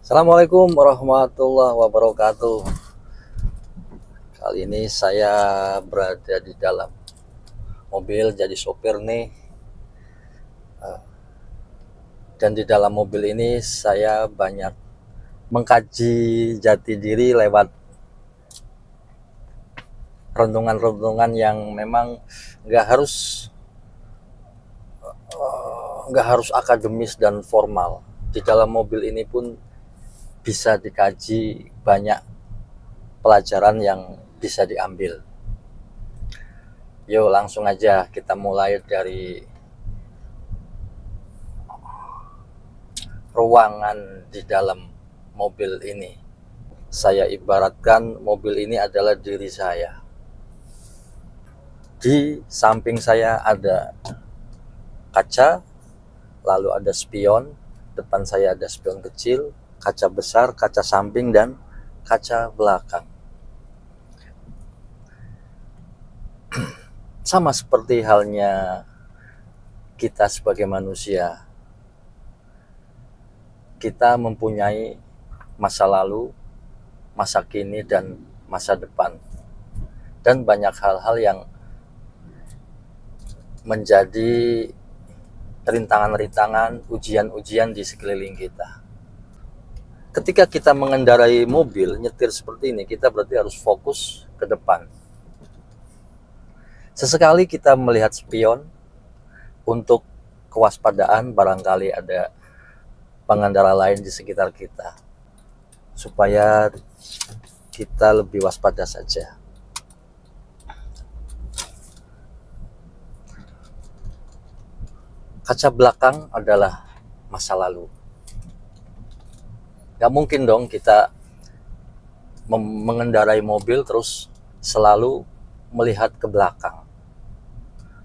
Assalamualaikum warahmatullahi wabarakatuh. Kali ini saya berada di dalam mobil jadi sopir nih. Dan di dalam mobil ini saya banyak mengkaji jati diri lewat renungan-renungan yang memang nggak harus akademis dan formal. Di dalam mobil ini pun bisa dikaji banyak pelajaran yang bisa diambil. Yuk langsung aja kita mulai dari ruangan di dalam mobil ini. Saya ibaratkan mobil ini adalah diri saya. Di samping saya ada kaca, lalu ada spion, depan saya ada spion kecil, kaca besar, kaca samping, dan kaca belakang. Sama seperti halnya kita sebagai manusia, kita mempunyai masa lalu, masa kini, dan masa depan. Dan banyak hal-hal yang menjadi rintangan-rintangan, ujian-ujian di sekeliling kita. Ketika kita mengendarai mobil, nyetir seperti ini, kita berarti harus fokus ke depan. Sesekali kita melihat spion untuk kewaspadaan, barangkali ada pengendara lain di sekitar kita, supaya kita lebih waspada saja. Kaca belakang adalah masa lalu. Gak mungkin dong kita mengendarai mobil terus selalu melihat ke belakang.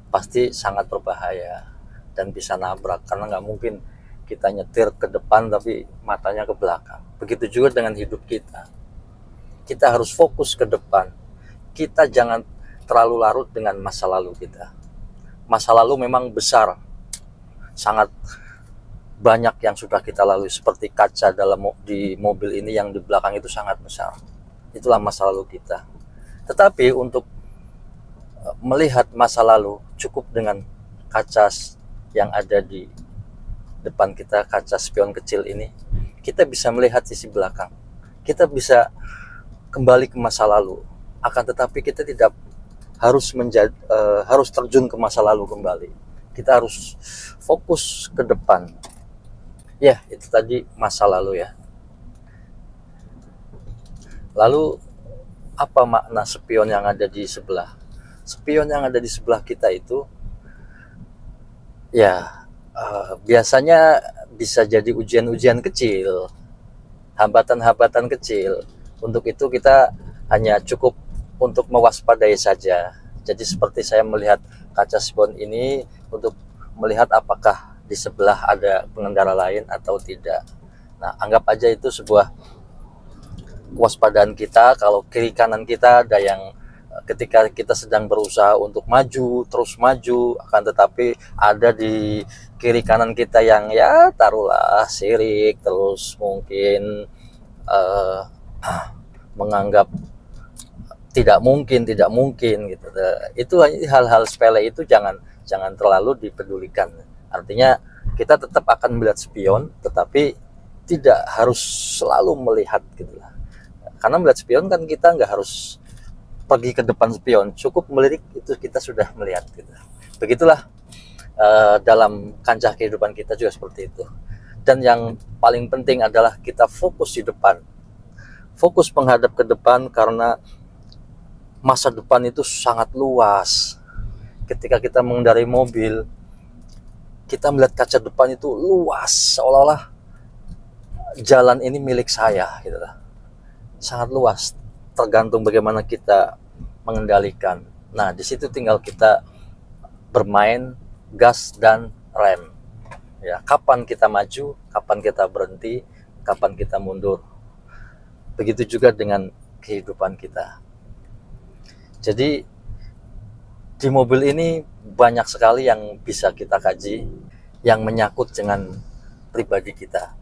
Pasti sangat berbahaya dan bisa nabrak, karena gak mungkin kita nyetir ke depan tapi matanya ke belakang. Begitu juga dengan hidup kita. Kita harus fokus ke depan. Kita jangan terlalu larut dengan masa lalu kita. Masa lalu memang besar, sangat banyak yang sudah kita lalui, seperti kaca di mobil ini yang di belakang itu sangat besar. Itulah masa lalu kita. Tetapi untuk melihat masa lalu, cukup dengan kaca yang ada di depan kita, kaca spion kecil ini. Kita bisa melihat sisi belakang. Kita bisa kembali ke masa lalu. Akan tetapi kita tidak harus terjun ke masa lalu kembali. Kita harus fokus ke depan. Ya, itu tadi masa lalu ya. Lalu apa makna spion yang ada di sebelah? Spion yang ada di sebelah kita itu ya biasanya bisa jadi ujian-ujian kecil, hambatan-hambatan kecil. Untuk itu kita hanya cukup untuk mewaspadai saja. Jadi seperti saya melihat kaca spion ini untuk melihat apakah di sebelah ada pengendara lain atau tidak. Nah, anggap aja itu sebuah kewaspadaan kita. Kalau kiri kanan kita ada yang ketika kita sedang berusaha untuk maju, terus maju, akan tetapi ada di kiri kanan kita yang ya taruhlah sirik, terus mungkin menganggap tidak mungkin gitu. Itu hal-hal sepele itu jangan terlalu dipedulikan. Artinya kita tetap akan melihat spion, tetapi tidak harus selalu melihat gitulah. Karena melihat spion kan kita nggak harus pergi ke depan spion, cukup melirik itu kita sudah melihat gitu. Begitulah dalam kancah kehidupan kita juga seperti itu. Dan yang paling penting adalah kita fokus di depan, fokus menghadap ke depan, karena masa depan itu sangat luas. Ketika kita mengendarai mobil, kita melihat kaca depan itu luas, seolah-olah jalan ini milik saya gitu lah. Sangat luas, tergantung bagaimana kita mengendalikan. Nah, di situ tinggal kita bermain gas dan rem. Ya, kapan kita maju, kapan kita berhenti, kapan kita mundur. Begitu juga dengan kehidupan kita. Jadi di mobil ini banyak sekali yang bisa kita kaji, yang menyangkut dengan pribadi kita.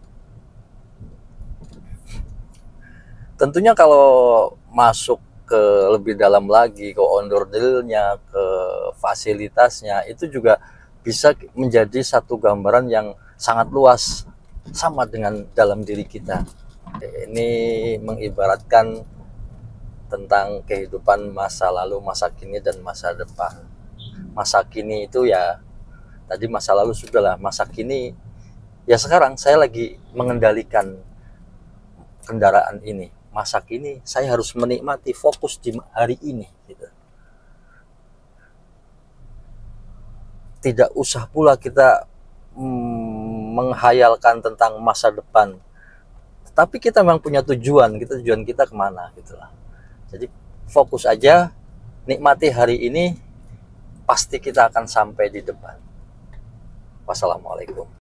Tentunya kalau masuk ke lebih dalam lagi, ke onderdilnya, ke fasilitasnya, itu juga bisa menjadi satu gambaran yang sangat luas, sama dengan dalam diri kita. Ini mengibaratkan tentang kehidupan masa lalu, masa kini, dan masa depan. Masa kini itu ya, tadi masa lalu sudahlah, masa kini ya sekarang saya lagi mengendalikan kendaraan ini. Masa kini saya harus menikmati, fokus di hari ini gitu. Tidak usah pula kita menghayalkan tentang masa depan, tapi kita memang punya tujuan kita kemana gitulah. Jadi fokus aja, nikmati hari ini, pasti kita akan sampai di depan. Wassalamualaikum.